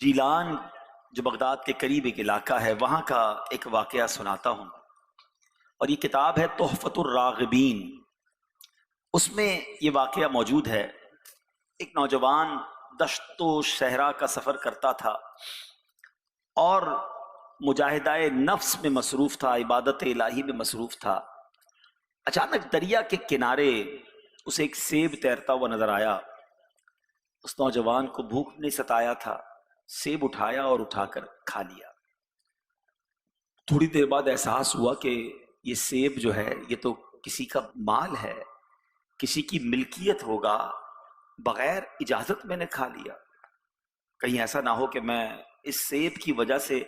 جیلان جو بغداد کے قریب ایک علاقہ ہے، وہاں کا ایک واقعہ سناتا ہوں، اور یہ کتاب ہے تحفۃ الراغبین۔ اس میں یہ واقعہ موجود ہے۔ ایک نوجوان دشت و صحرا کا سفر کرتا تھا اور مجاہدہ نفس میں مصروف تھا، عبادت الہی میں مصروف تھا۔ اچانک دریا کے کنارے اسے ایک سیب تیرتا ہوا نظر آیا۔ اس نوجوان کو بھوک نے ستایا تھا، سیب اٹھایا اور اٹھا کر کھا لیا۔ تھوڑی دیر بعد احساس ہوا کہ یہ سیب جو ہے یہ تو کسی کا مال ہے، کسی کی ملکیت ہوگا، بغیر اجازت میں نے کھا لیا۔ کہیں ایسا نہ ہو کہ میں اس سیب کی وجہ سے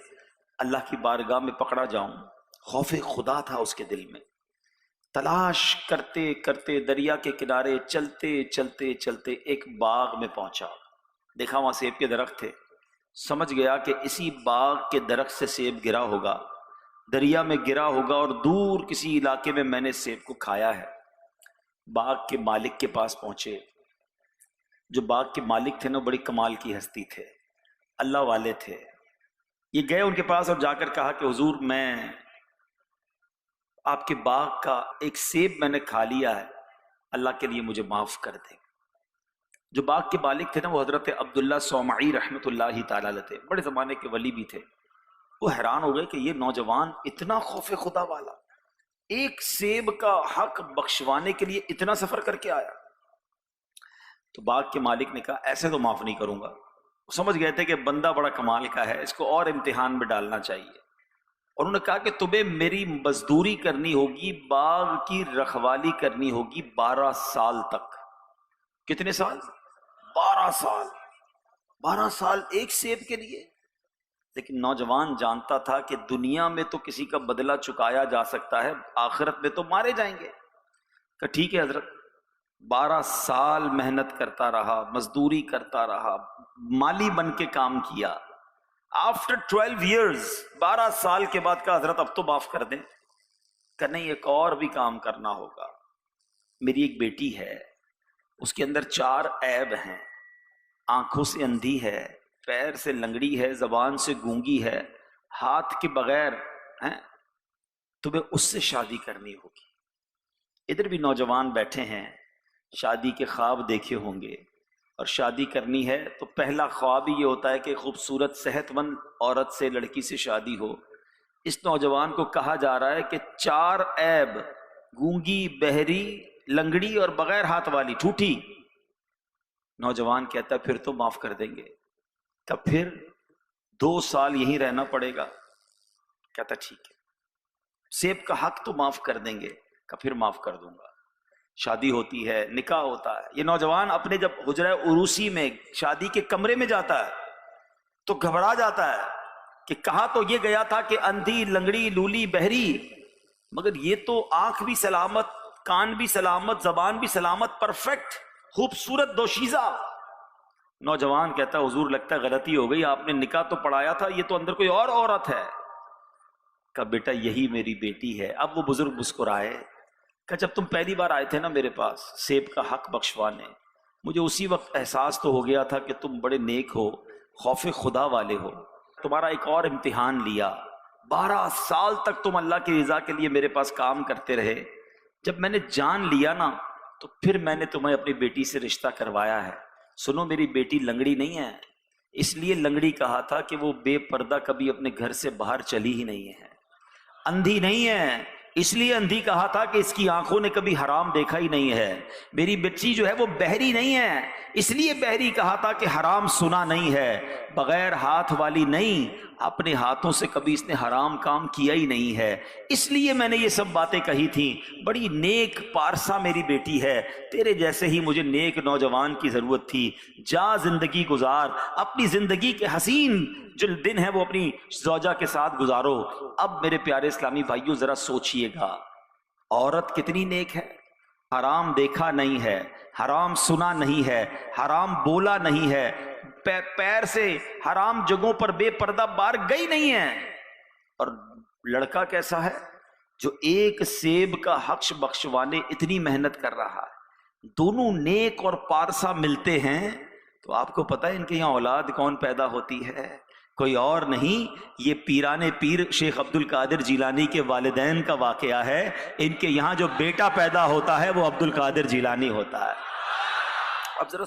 اللہ کی بارگاہ میں پکڑا جاؤں۔ خوف خدا تھا اس کے دل میں۔ تلاش کرتے کرتے دریا کے کنارے چلتے چلتے چلتے ایک باغ میں پہنچا۔ دیکھا وہاں سیب کے درخت تھے، سمجھ گیا کہ اسی باغ کے درخت سے سیب گرا ہوگا، دریا میں گرا ہوگا اور دور کسی علاقے میں نے سیب کو کھایا ہے۔ باغ کے مالک کے پاس پہنچے۔ جو باغ کے مالک تھے نا، بڑی کمال کی ہستی تھے، اللہ والے تھے۔ یہ گئے ان کے پاس اور جا کر کہا کہ حضور، میں آپ کے باغ کا ایک سیب میں نے کھا لیا ہے، اللہ کے لیے مجھے معاف کر دیں۔ جو باغ کے مالک تھے نا، وہ حضرت عبداللہ صومعی رحمۃ اللہ تعالی علیہ تھے، بڑے زمانے کے ولی بھی تھے۔ وہ حیران ہو گئے کہ یہ نوجوان اتنا خوف خدا والا، ایک سیب کا حق بخشوانے کے لیے اتنا سفر کر کے آیا۔ تو باغ کے مالک نے کہا ایسے تو معاف نہیں کروں گا۔ وہ سمجھ گئے تھے کہ بندہ بڑا کمال کا ہے، اس کو اور امتحان میں ڈالنا چاہیے۔ اور انہوں نے کہا کہ تمہیں میری مزدوری کرنی ہوگی، باغ کی رکھوالی کرنی ہوگی 12 سال تک۔ کتنے سال؟ 12 سال۔ 12 سال ایک سیب کے لیے؟ لیکن نوجوان جانتا تھا کہ دنیا میں تو کسی کا بدلہ چکایا جا سکتا ہے، آخرت میں تو مارے جائیں گے۔ کہ ٹھیک ہے حضرت۔ 12 سال محنت کرتا رہا، مزدوری کرتا رہا، مالی بن کے کام کیا۔ آفٹر 12 ایئرز، 12 سال کے بعد کا حضرت اب تو معاف کر دیں۔ کہ نہیں، ایک اور بھی کام کرنا ہوگا۔ میری ایک بیٹی ہے، اس کے اندر 4 عیب ہیں۔ آنکھوں سے اندھی ہے، پیر سے لنگڑی ہے، زبان سے گونگی ہے، ہاتھ کے بغیر ہیں۔ تمہیں اس سے شادی کرنی ہوگی۔ ادھر بھی نوجوان بیٹھے ہیں، شادی کے خواب دیکھے ہوں گے، اور شادی کرنی ہے تو پہلا خواب ہی یہ ہوتا ہے کہ خوبصورت صحت مند عورت سے، لڑکی سے شادی ہو۔ اس نوجوان کو کہا جا رہا ہے کہ 4 عیب، گونگی، بہری، لنگڑی اور بغیر ہاتھ والی، ٹھوٹھی۔ نوجوان کہتا ہے پھر تو معاف کر دیں گے۔ کہ پھر 2 سال یہیں رہنا پڑے گا؟ کہتا ٹھیک ہے، سیب کا حق تو معاف کر دیں گے۔ کہ پھر معاف کر دوں گا۔ شادی ہوتی ہے، نکاح ہوتا ہے۔ یہ نوجوان اپنے جب حجرہ عروسی میں، شادی کے کمرے میں جاتا ہے تو گھبرا جاتا ہے کہ کہا تو یہ گیا تھا کہ اندھی، لنگڑی، لولی، بہری، مگر یہ تو آنکھ بھی سلامت، کان بھی سلامت، زبان بھی سلامت، پرفیکٹ، خوبصورت دوشیزہ۔ نوجوان کہتا ہے حضور لگتا ہے غلطی ہو گئی، آپ نے نکاح تو پڑھایا تھا، یہ تو اندر کوئی اور عورت ہے۔ کہا بیٹا یہی میری بیٹی ہے۔ اب وہ بزرگ مسکرائے کہ جب تم پہلی بار آئے تھے نا میرے پاس سیب کا حق بخشوانے، مجھے اسی وقت احساس تو ہو گیا تھا کہ تم بڑے نیک ہو، خوف خدا والے ہو۔ تمہارا ایک اور امتحان لیا، 12 سال تک تم اللہ کی رضا کے لیے میرے پاس کام کرتے رہے۔ جب میں نے جان لیا نا تو پھر میں نے تمہیں اپنی بیٹی سے رشتہ کروایا ہے۔ سنو، میری بیٹی لنگڑی نہیں ہے، اس لیے لنگڑی کہا تھا کہ وہ بے پردہ کبھی اپنے گھر سے باہر چلی ہی نہیں ہے۔ اندھی نہیں ہے، اس لیے اندھی کہا تھا کہ اس کی آنکھوں نے کبھی حرام دیکھا ہی نہیں ہے۔ میری بچی جو ہے وہ بہری نہیں ہے، اس لیے بہری کہا تھا کہ حرام سنا نہیں ہے۔ بغیر ہاتھ والی نہیں، اپنے ہاتھوں سے کبھی اس نے حرام کام کیا ہی نہیں ہے، اس لیے میں نے یہ سب باتیں کہی تھیں۔ بڑی نیک پارسا میری بیٹی ہے، تیرے جیسے ہی مجھے نیک نوجوان کی ضرورت تھی۔ جا زندگی گزار، اپنی زندگی کے حسین جو دن ہے وہ اپنی زوجہ کے ساتھ گزارو۔ اب میرے پیارے اسلامی بھائیوں ذرا سوچئے گا، عورت کتنی نیک ہے، حرام دیکھا نہیں ہے، حرام سنا نہیں ہے، حرام بولا نہیں ہے، پیر سے حرام جگہوں پر بے پردہ بار گئی نہیں ہے۔ اور لڑکا کیسا ہے جو ایک سیب کا حق بخشوانے اتنی محنت کر رہا ہے۔ دونوں نیک اور پارسا ملتے ہیں تو آپ کو پتہ ہے ان کے یہاں اولاد کون پیدا ہوتی ہے؟ کوئی اور نہیں، یہ پیران پیر شیخ عبد القادر جیلانی کے والدین کا واقعہ ہے۔ ان کے یہاں جو بیٹا پیدا ہوتا ہے وہ عبد القادر جیلانی ہوتا ہے۔ اب ذرا